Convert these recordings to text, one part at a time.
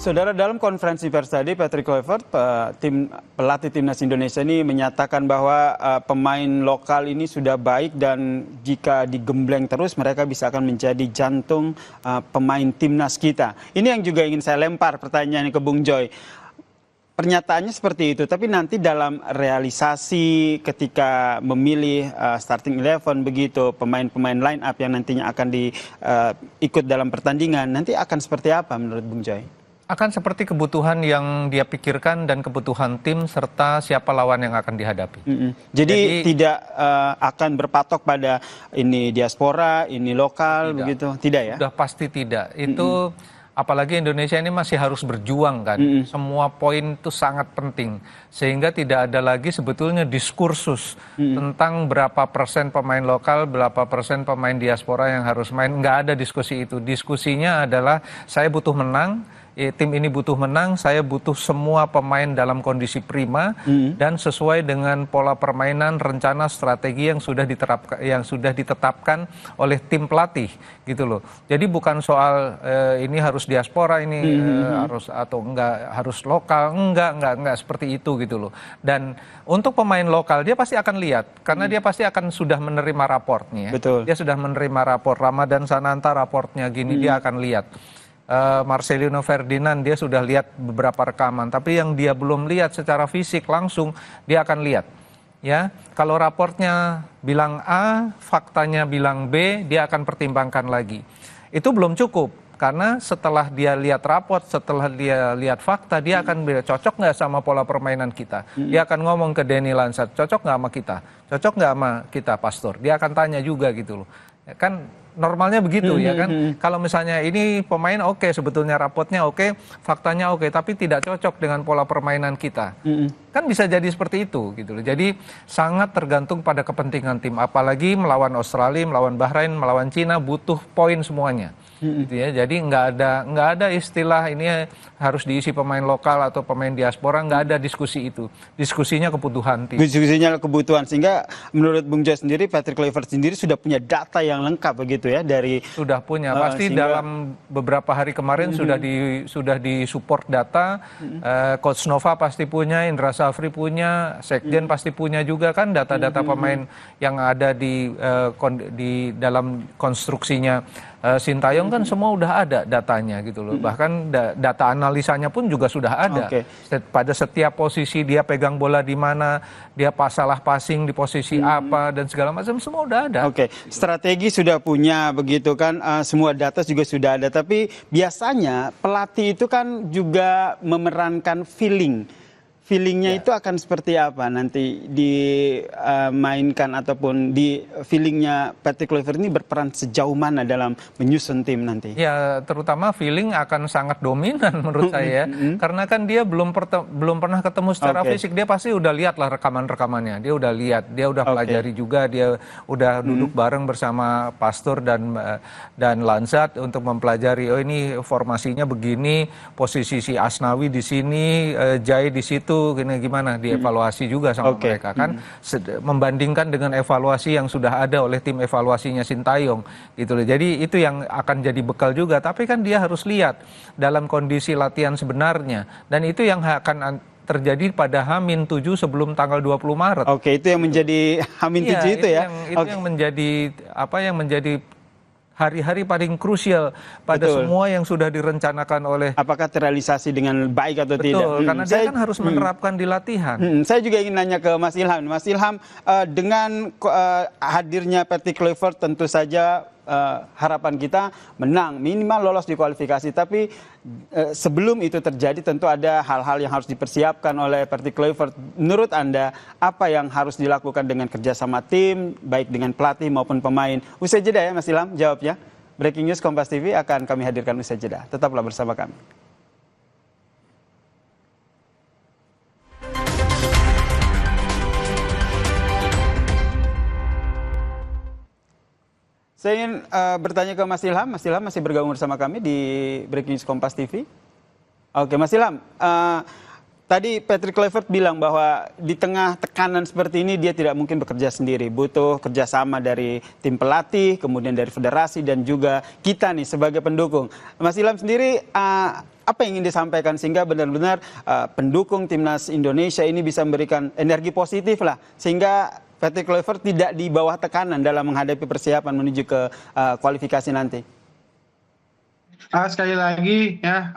Saudara, dalam konferensi pers tadi, Patrick Kluivert, pelatih timnas Indonesia ini menyatakan bahwa pemain lokal ini sudah baik dan jika digembleng terus mereka bisa akan menjadi jantung pemain timnas kita. Ini yang juga ingin saya lempar pertanyaan ke Bung Joy. Pernyataannya seperti itu, tapi nanti dalam realisasi ketika memilih starting 11 begitu, pemain-pemain line up yang nantinya akan ikut dalam pertandingan, nanti akan seperti apa menurut Bung Joy? Akan seperti kebutuhan yang dia pikirkan dan kebutuhan tim serta siapa lawan yang akan dihadapi. Jadi tidak akan berpatok pada ini diaspora, ini lokal, begitu? Tidak ya? Sudah pasti tidak. Itu apalagi Indonesia ini masih harus berjuang kan. Semua poin itu sangat penting. Sehingga tidak ada lagi sebetulnya diskursus tentang berapa persen pemain lokal, berapa persen pemain diaspora yang harus main. Nggak ada diskusi itu. Diskusinya adalah saya butuh menang, tim ini butuh menang, saya butuh semua pemain dalam kondisi prima dan sesuai dengan pola permainan, rencana, strategi yang sudah ditetapkan oleh tim pelatih gitu loh. Jadi bukan soal ini harus diaspora, ini harus atau enggak harus lokal, enggak seperti itu gitu loh. Dan untuk pemain lokal dia pasti akan lihat karena dia pasti akan sudah menerima raportnya. Betul. Dia sudah menerima raport Ramadan Sananta, raportnya gini, dia akan lihat. Marcelino Ferdinand dia sudah lihat beberapa rekaman, tapi yang dia belum lihat secara fisik langsung dia akan lihat. Ya, kalau raportnya bilang A, faktanya bilang B, dia akan pertimbangkan lagi. Itu belum cukup karena setelah dia lihat raport, setelah dia lihat fakta, dia akan bilang cocok nggak sama pola permainan kita. Dia akan ngomong ke Denny Lansat, cocok nggak sama kita, cocok nggak sama kita, Pastor. Dia akan tanya juga gitu loh. Kan normalnya begitu ya kan. Kalau misalnya ini pemain oke, sebetulnya rapotnya oke, faktanya oke, tapi tidak cocok dengan pola permainan kita. Kan bisa jadi seperti itu gitu loh. Jadi sangat tergantung pada kepentingan tim. Apalagi melawan Australia, melawan Bahrain, melawan Cina butuh poin semuanya. Gitu ya. Jadi nggak ada istilah ini harus diisi pemain lokal atau pemain diaspora, nggak ada diskusi itu. Diskusinya kebutuhan tim. Diskusinya kebutuhan, sehingga menurut Bung Joy sendiri, Patrick Kluivert sendiri sudah punya data yang lengkap begitu ya dari sudah punya pasti dalam beberapa hari kemarin sudah disupport data. Coach Nova pasti punya, Indra Safri punya, Sekjen pasti punya juga kan data-data pemain yang ada di dalam konstruksinya. Sintayong kan semua udah ada datanya gitu loh. Bahkan data analisanya pun juga sudah ada. Pada setiap posisi dia pegang bola di mana, dia salah passing di posisi apa dan segala macam semua udah ada. Strategi sudah punya begitu kan, semua data juga sudah ada. Tapi biasanya pelatih itu kan juga memerankan feelingnya itu akan seperti apa nanti dimainkan ataupun di feelingnya Patrick Kluivert ini berperan sejauh mana dalam menyusun tim nanti? Ya terutama feeling akan sangat dominan menurut saya karena kan dia belum pernah ketemu secara fisik, dia pasti udah lihat lah rekaman-rekamannya, dia udah lihat, dia udah pelajari juga, dia udah duduk bareng bersama Pastor dan Lansat untuk mempelajari, oh ini formasinya begini, posisi si Asnawi di sini, Jai di situ. Gimana dievaluasi juga sama mereka kan, membandingkan dengan evaluasi yang sudah ada oleh tim evaluasinya Sintayong gitu loh. Jadi itu yang akan jadi bekal juga, tapi kan dia harus lihat dalam kondisi latihan sebenarnya dan itu yang akan terjadi pada H-7 sebelum tanggal 20 Maret. Itu yang menjadi H-7 itu ya. Itu yang menjadi yang menjadi hari-hari paling krusial pada semua yang sudah direncanakan oleh. Apakah terrealisasi dengan baik atau tidak? Betul, karena dia kan harus menerapkan di latihan. Saya juga ingin nanya ke Mas Ilham. Mas Ilham, dengan hadirnya Patrick Kluivert tentu saja harapan kita menang, minimal lolos di kualifikasi. Tapi sebelum itu terjadi tentu ada hal-hal yang harus dipersiapkan oleh Patrick Kluivert. Menurut Anda, apa yang harus dilakukan dengan kerjasama tim, baik dengan pelatih maupun pemain? Usai jeda ya Mas Ilham, jawabnya. Breaking News Kompas TV akan kami hadirkan usai jeda. Tetaplah bersama kami. Saya ingin bertanya ke Mas Ilham. Mas Ilham masih bergabung bersama kami di Breaking News Kompas TV. Mas Ilham, tadi Patrick Kluivert bilang bahwa di tengah tekanan seperti ini dia tidak mungkin bekerja sendiri, butuh kerjasama dari tim pelatih, kemudian dari federasi dan juga kita nih sebagai pendukung. Mas Ilham sendiri apa yang ingin disampaikan sehingga benar-benar pendukung timnas Indonesia ini bisa memberikan energi positif lah, sehingga Patrick Kluivert tidak di bawah tekanan dalam menghadapi persiapan menuju ke kualifikasi nanti. Sekali lagi ya,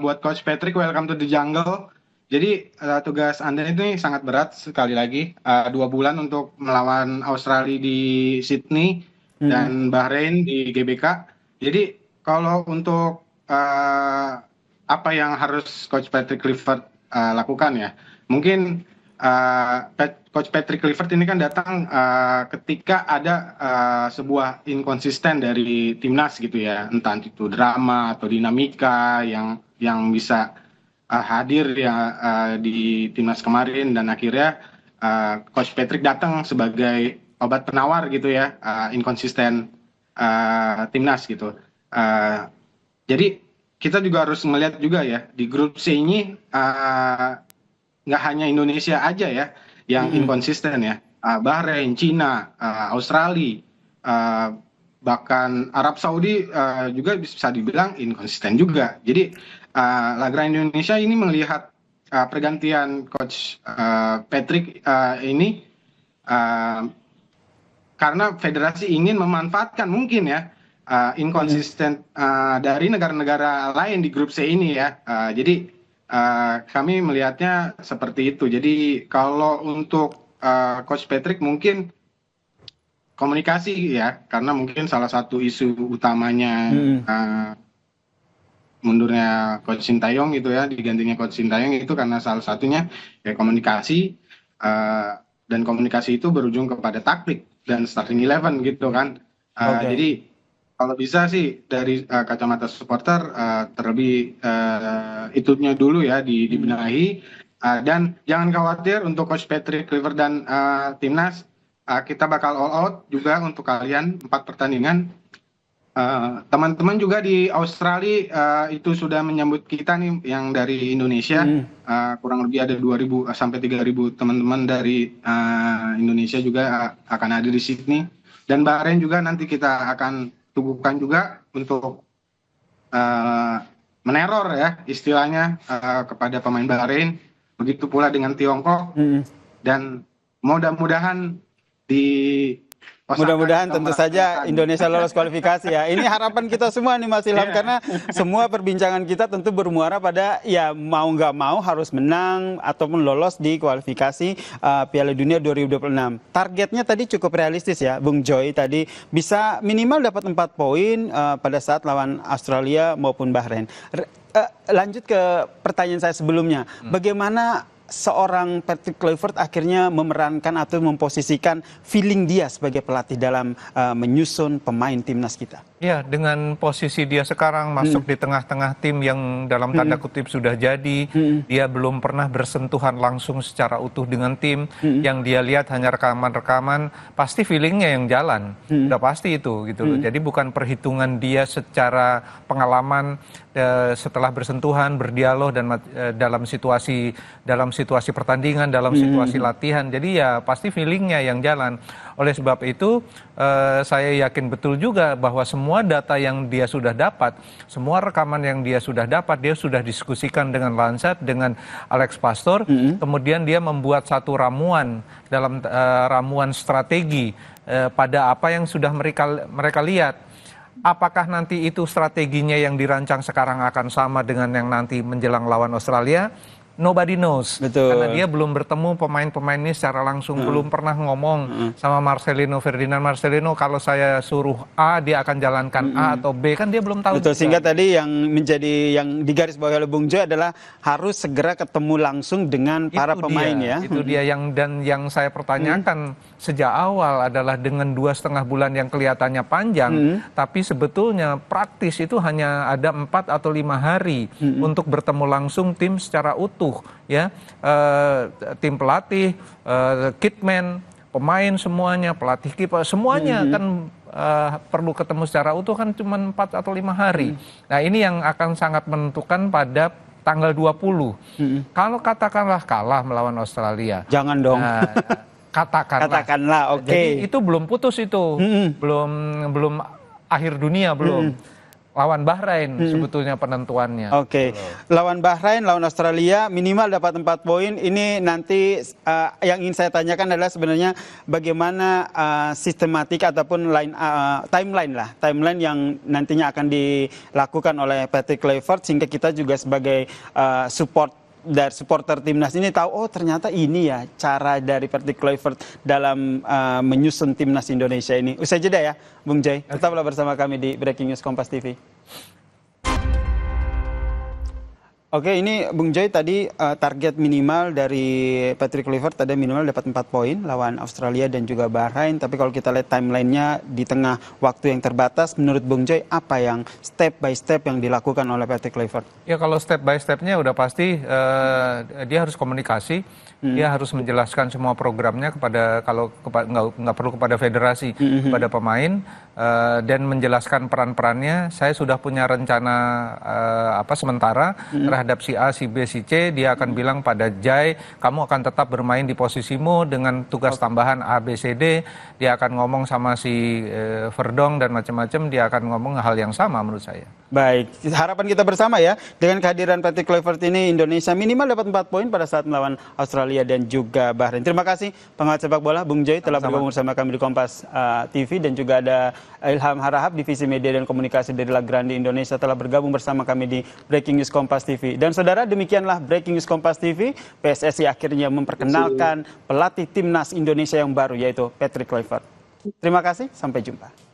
buat Coach Patrick, welcome to the jungle. Jadi tugas Anda ini sangat berat sekali lagi. 2 bulan untuk melawan Australia di Sydney dan Bahrain di GBK. Jadi kalau untuk apa yang harus Coach Patrick Kluivert lakukan ya, mungkin Coach Patrick Kluivert ini kan datang ketika ada sebuah inkonsisten dari timnas gitu ya, entah itu drama atau dinamika yang bisa hadir ya di timnas kemarin, dan akhirnya Coach Patrick datang sebagai obat penawar gitu ya, inkonsisten timnas gitu. Jadi kita juga harus melihat juga ya, di grup C ini nggak hanya Indonesia aja ya yang inkonsisten ya. Bahrain, Cina, Australia, bahkan Arab Saudi juga bisa dibilang inkonsisten juga. Jadi Lagra Indonesia ini melihat pergantian Coach Patrick ini karena federasi ingin memanfaatkan mungkin ya inkonsisten dari negara-negara lain di grup C ini ya. Jadi kami melihatnya seperti itu. Jadi kalau untuk Coach Patrick mungkin komunikasi ya, karena mungkin salah satu isu utamanya mundurnya Coach Sintayong gitu ya, digantinya Coach Sintayong itu karena salah satunya ya komunikasi, dan komunikasi itu berujung kepada taktik dan starting 11 gitu kan. Jadi kalau bisa sih dari kacamata supporter terlebih itunya dulu ya dibenahi, dan jangan khawatir untuk Coach Patrick Kluivert dan timnas, kita bakal all out juga untuk kalian 4 pertandingan. Teman-teman juga di Australia itu sudah menyambut kita nih yang dari Indonesia, kurang lebih ada 2.000 sampai 3.000 teman-teman dari Indonesia juga akan hadir di Sydney, dan Bahrain juga nanti kita akan tunggukan juga untuk meneror ya istilahnya kepada pemain Bahrain, begitu pula dengan Tiongkok, dan mudah-mudahan tentu saja Indonesia lolos kualifikasi ya. Ini harapan kita semua nih Mas Ilham, karena semua perbincangan kita tentu bermuara pada ya mau nggak mau harus menang ataupun lolos di kualifikasi Piala Dunia 2026. Targetnya tadi cukup realistis ya, Bung Joy tadi bisa minimal dapat 4 poin pada saat lawan Australia maupun Bahrain. Lanjut ke pertanyaan saya sebelumnya, bagaimana seorang Patrick Kluivert akhirnya memerankan atau memposisikan feeling dia sebagai pelatih dalam menyusun pemain timnas kita? Ya, dengan posisi dia sekarang masuk di tengah-tengah tim yang dalam tanda kutip sudah jadi, dia belum pernah bersentuhan langsung secara utuh dengan tim, yang dia lihat hanya rekaman-rekaman, pasti feelingnya yang jalan, udah pasti itu gitu loh. Jadi bukan perhitungan dia secara pengalaman setelah bersentuhan, berdialog dan dalam situasi pertandingan, dalam situasi latihan. Jadi ya pasti feelingnya yang jalan. Oleh sebab itu saya yakin betul juga bahwa semua data yang dia sudah dapat, semua rekaman yang dia sudah dapat, dia sudah diskusikan dengan Lansat, dengan Alex Pastor, kemudian dia membuat satu ramuan dalam ramuan strategi pada apa yang sudah mereka lihat. Apakah nanti itu strateginya yang dirancang sekarang akan sama dengan yang nanti menjelang lawan Australia? Nobody knows. Betul. Karena dia belum bertemu pemain-pemain ini secara langsung, belum pernah ngomong sama Marcelino Ferdinand. Marcelino kalau saya suruh A, dia akan jalankan A atau B, kan dia belum tahu. Betul, sehingga tadi yang menjadi yang digarisbawahi oleh Bung Joy adalah harus segera ketemu langsung dengan para pemain ya. Itu dia yang saya pertanyakan sejak awal adalah dengan 2,5 bulan yang kelihatannya panjang, tapi sebetulnya praktis itu hanya ada 4 atau 5 hari untuk bertemu langsung tim secara utuh. Ya, tim pelatih, kitman, pemain semuanya, pelatih kiper semuanya kan perlu ketemu secara utuh kan cuma 4 atau 5 hari. Nah ini yang akan sangat menentukan pada tanggal 20. Kalau katakanlah kalah melawan Australia. Jangan dong. Katakanlah. Oke. Jadi itu belum putus itu. Belum akhir dunia belum. Lawan Bahrain sebetulnya penentuannya. Oke. Lawan Bahrain, lawan Australia minimal dapat 4 poin. Ini nanti yang ingin saya tanyakan adalah sebenarnya bagaimana sistematik ataupun timeline yang nantinya akan dilakukan oleh Patrick Kluivert sehingga kita juga sebagai supporter timnas ini tahu, oh ternyata ini ya cara dari Patrick Kluivert dalam menyusun timnas Indonesia ini. Usai jeda ya, Bung Joy. Tetaplah bersama kami di Breaking News Kompas TV. Oke, ini Bung Joy tadi target minimal dari Patrick Kluivert tadi minimal dapat 4 poin lawan Australia dan juga Bahrain. Tapi kalau kita lihat timelinenya di tengah waktu yang terbatas, menurut Bung Joy apa yang step by step yang dilakukan oleh Patrick Kluivert? Ya kalau step by stepnya udah pasti dia harus komunikasi, dia harus menjelaskan semua programnya nggak perlu kepada federasi, kepada pemain dan menjelaskan peran-perannya. Saya sudah punya rencana sementara terhadap si A, si B, si C. Dia akan bilang pada Jai, kamu akan tetap bermain di posisimu dengan tugas tambahan A, B, C, D. Dia akan ngomong sama si Verdong dan macam-macam. Dia akan ngomong hal yang sama menurut saya. Baik, harapan kita bersama ya dengan kehadiran Patrick Kluivert ini Indonesia minimal dapat 4 poin pada saat melawan Australia dan juga Bahrain. Terima kasih pengamat sepak bola Bung Joy telah bergabung bersama kami di Kompas TV dan juga ada Ilham Harahap divisi media dan komunikasi dari La Grande Indonesia telah bergabung bersama kami di Breaking News Kompas TV. Dan saudara, demikianlah Breaking News Kompas TV. PSSI akhirnya memperkenalkan pelatih timnas Indonesia yang baru yaitu Patrick Kluivert. Terima kasih, sampai jumpa.